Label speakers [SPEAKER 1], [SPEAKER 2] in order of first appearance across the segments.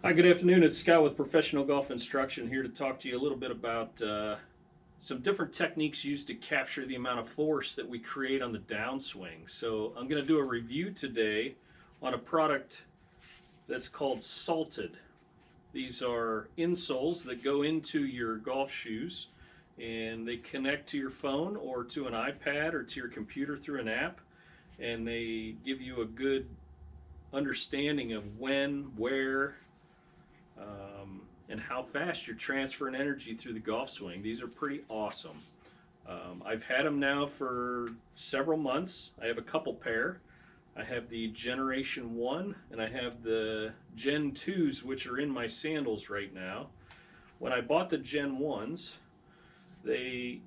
[SPEAKER 1] Hi, good afternoon. It's Scott with Professional Golf Instruction here to talk to you a little bit about some different techniques used to capture the amount of force that we create on the downswing. So I'm going to do a review today on a product that's called Salted. These are insoles that go into your golf shoes and they connect to your phone or to an iPad or to your computer through an app, and they give you a good understanding of when, where, and how fast you're transferring energy through the golf swing. These are pretty awesome. I've had them now for several months. I have a couple pair. I have the Generation 1 and I have the Gen 2s, which are in my sandals right now. When I bought the Gen 1s, they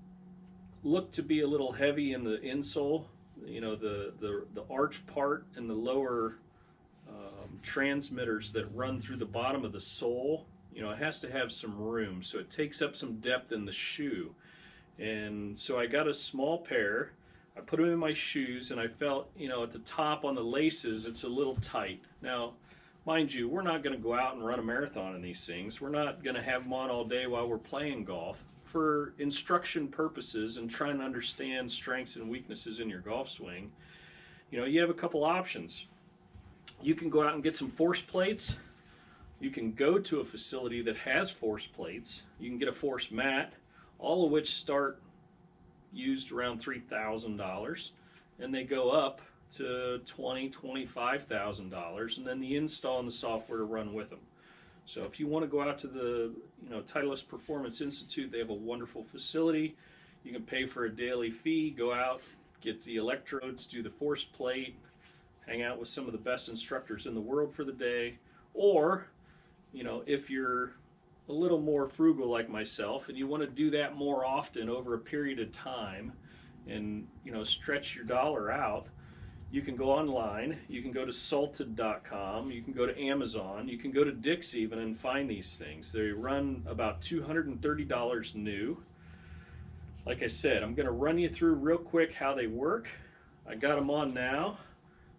[SPEAKER 1] looked to be a little heavy in the insole. You know, the arch part and the lower transmitters that run through the bottom of the sole, you know, it has to have some room, so it takes up some depth in the shoe. And so I got a small pair. I put them in my shoes, and I felt, you know, at the top on the laces, it's a little tight. Now, mind you, we're not going to go out and run a marathon in these things. We're not going to have them on all day while we're playing golf. For instruction purposes and trying to understand strengths and weaknesses in your golf swing, you know, you have a couple options. You can go out and get some force plates. You can go to a facility that has force plates. You can get a force mat, all of which start used around $3,000, and they go up to $20,000, $25,000, and then the install and the software to run with them. So if you want to go out to the Titleist Performance Institute, they have a wonderful facility. You can pay for a daily fee, go out, get the electrodes, do the force plate, hang out with some of the best instructors in the world for the day. Or, you know, if you're a little more frugal like myself and you want to do that more often over a period of time and, you know, stretch your dollar out, you can go online. You can go to salted.com, you can go to Amazon, you can go to Dick's even and find these things. They run about $230 new. Like I said, I'm going to run you through real quick how they work. I got them on now.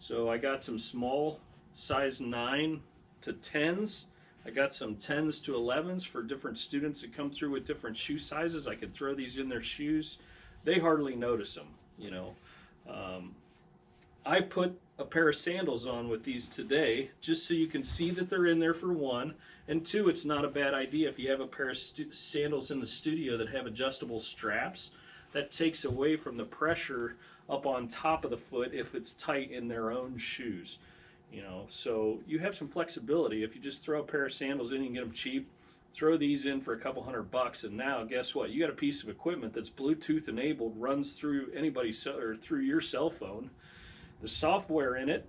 [SPEAKER 1] So I got some small size 9 to 10s. I got some 10s to 11s for different students that come through with different shoe sizes. I could throw these in their shoes. They hardly notice them, you know. I put a pair of sandals on with these today just so you can see that they're in there, for one. And two, it's not a bad idea if you have a pair of sandals in the studio that have adjustable straps. That takes away from the pressure up on top of the foot if it's tight in their own shoes. You know, so you have some flexibility. If you just throw a pair of sandals in, you can get them cheap. Throw these in for a couple $100, and now guess what? You got a piece of equipment that's Bluetooth enabled, runs through anybody's or through your cell phone. The software in it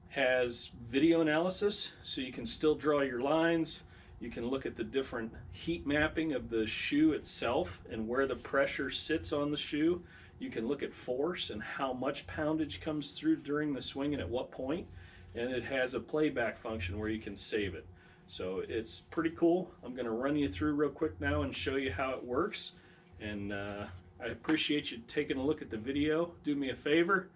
[SPEAKER 1] has video analysis, so you can still draw your lines. You can look at the different heat mapping of the shoe itself and where the pressure sits on the shoe. You can look at force and how much poundage comes through during the swing and at what point. And it has a playback function where you can save it. So it's pretty cool. I'm going to run you through real quick now and show you how it works. And I appreciate you taking a look at the video. Do me a favor.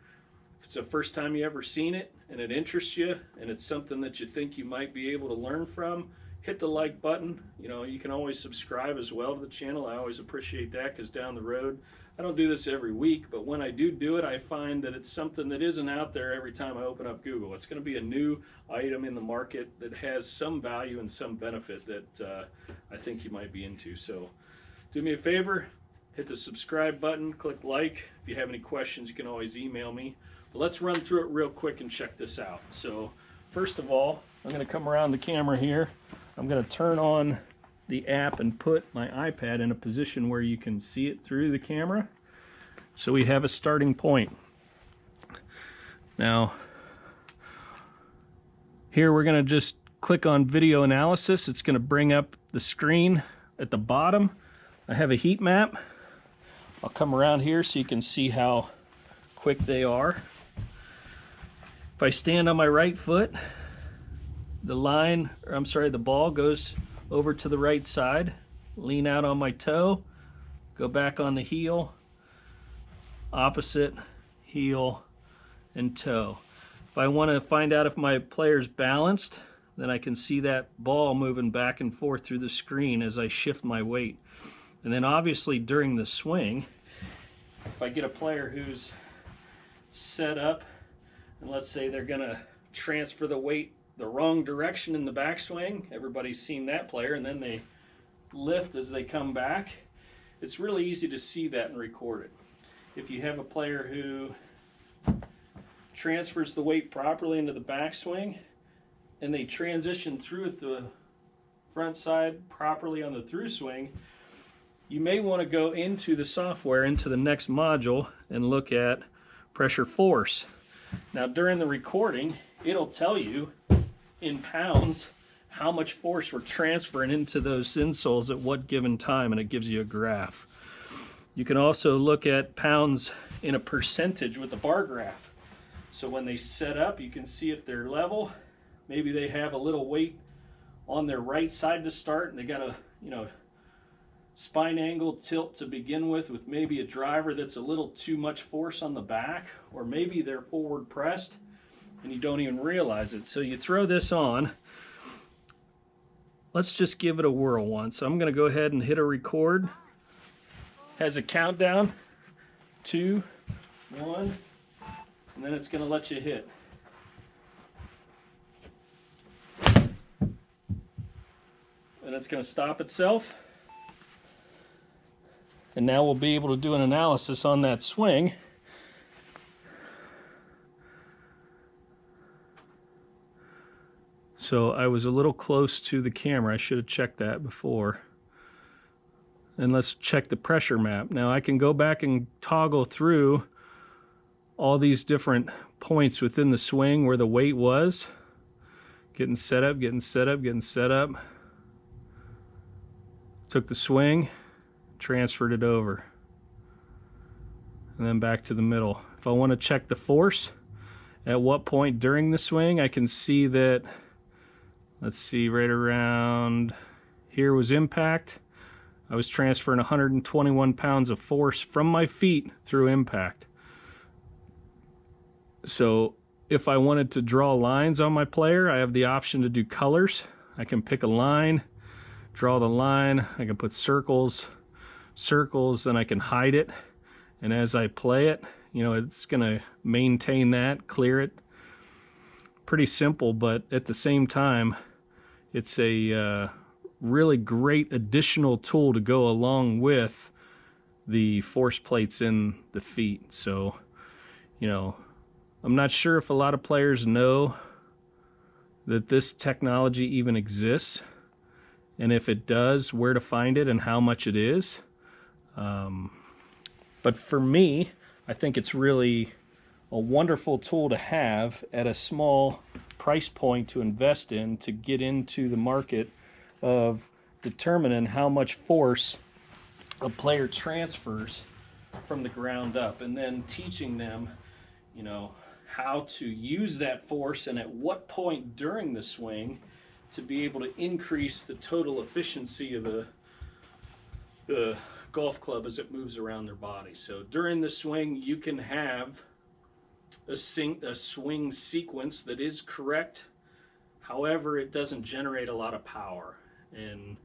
[SPEAKER 1] If it's the first time you ever seen it and it interests you and it's something that you think you might be able to learn from, hit the like button. You know, you can always subscribe as well to the channel. I always appreciate that, because down the road, I don't do this every week, but when I do it, I find that it's something that isn't out there every time I open up Google. It's going to be a new item in the market that has some value and some benefit that I think you might be into. So do me a favor, hit the subscribe button, click like. If you have any questions, you can always email me. But let's run through it real quick and check this out. So first of all, I'm going to come around the camera here. I'm going to turn on the app and put my iPad in a position where you can see it through the camera. So we have a starting point. Now, here we're going to just click on video analysis. It's going to bring up the screen at the bottom. I have a heat map. I'll come around here so you can see how quick they are. If I stand on my right foot, the ball goes over to the right side, lean out on my toe, go back on the heel, opposite, heel, and toe. If I want to find out if my player's balanced, then I can see that ball moving back and forth through the screen as I shift my weight. And then obviously during the swing, if I get a player who's set up, and let's say they're gonna transfer the weight the wrong direction in the backswing, everybody's seen that player, and then they lift as they come back, it's really easy to see that and record it. If you have a player who transfers the weight properly into the backswing, and they transition through at the front side properly on the through swing, you may want to go into the software, into the next module, and look at pressure force. Now during the recording, it'll tell you in pounds how much force we're transferring into those insoles at what given time, and it gives you a graph. You can also look at pounds in a percentage with the bar graph. So when they set up, you can see if they're level. Maybe they have a little weight on their right side to start, and they got a, spine angle tilt to begin with maybe a driver that's a little too much force on the back, or maybe they're forward pressed and you don't even realize it. So you throw this on. Let's just give it a whirl once. So I'm going to go ahead and hit a record. Has a countdown, 2, 1, and then it's going to let you hit. And it's going to stop itself. And now we'll be able to do an analysis on that swing. So I was a little close to the camera. I should have checked that before. And let's check the pressure map. Now I can go back and toggle through all these different points within the swing where the weight was. Getting set up, getting set up, getting set up. Took the swing, transferred it over. And then back to the middle. If I want to check the force, at what point during the swing, I can see that, let's see, right around here was impact. I was transferring 121 pounds of force from my feet through impact. So if I wanted to draw lines on my player, I have the option to do colors. I can pick a line, draw the line, I can put circles, then I can hide it. And as I play it, it's gonna maintain that, clear it. Pretty simple, but at the same time, it's a really great additional tool to go along with the force plates in the feet. So, I'm not sure if a lot of players know that this technology even exists, and if it does, where to find it and how much it is. But for me, I think it's really a wonderful tool to have at a small price point to invest in, to get into the market of determining how much force a player transfers from the ground up, and then teaching them, how to use that force and at what point during the swing to be able to increase the total efficiency of the golf club as it moves around their body. So during the swing, you can have a swing sequence that is correct. However, it doesn't generate a lot of power. And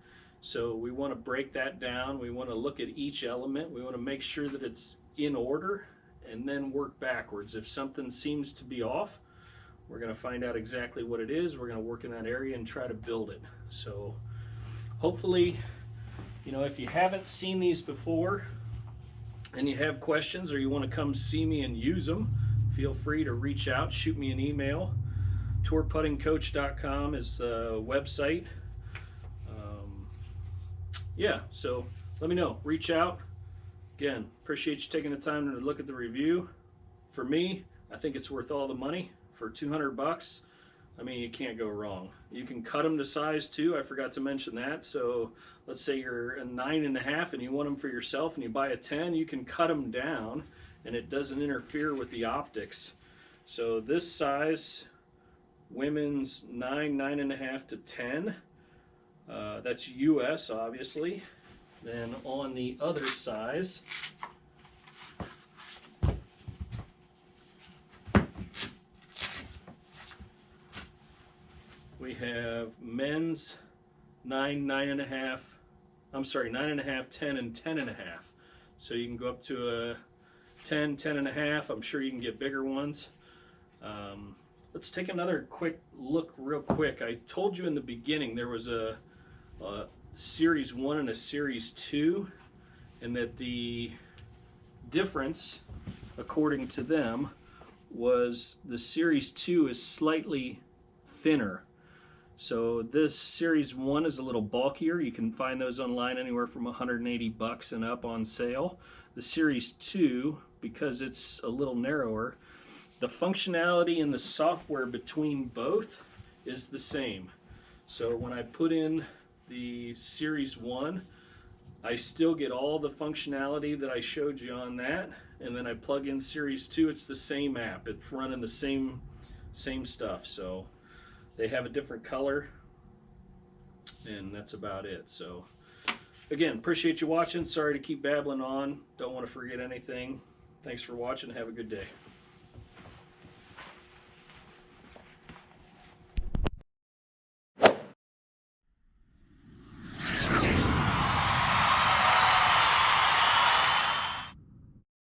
[SPEAKER 1] so we want to break that down. We want to look at each element. We want to make sure that it's in order and then work backwards. If something seems to be off, we're going to find out exactly what it is. We're going to work in that area and try to build it. So hopefully, if you haven't seen these before and you have questions or you want to come see me and use them, feel free to reach out, shoot me an email. tourputtingcoach.com is the website. So let me know. Reach out. Again, appreciate you taking the time to look at the review. For me, I think it's worth all the money. For $200, you can't go wrong. You can cut them to size too. I forgot to mention that. So let's say you're a 9.5 and you want them for yourself and you buy a 10, you can cut them down and it doesn't interfere with the optics. So this size, women's 9.5 to 10, that's US obviously. Then on the other size, we have men's 9, 9.5, I'm sorry, 9.5, 10, and 10.5. So you can go up to a 10, 10.5. I'm sure you can get bigger ones. Let's take another quick look real quick. I told you in the beginning there was a Series 1 and a Series 2, and that the difference, according to them, was the Series 2 is slightly thinner. So this Series 1 is a little bulkier. You can find those online anywhere from $180 and up on sale. The Series 2, because it's a little narrower, the functionality and the software between both is the same. So when I put in the Series 1, I still get all the functionality that I showed you on that, and then I plug in Series 2, it's the same app. It's running the same stuff. So they have a different color, and that's about it. So again, appreciate you watching. Sorry to keep babbling on. Don't want to forget anything. Thanks for watching. Have a good day.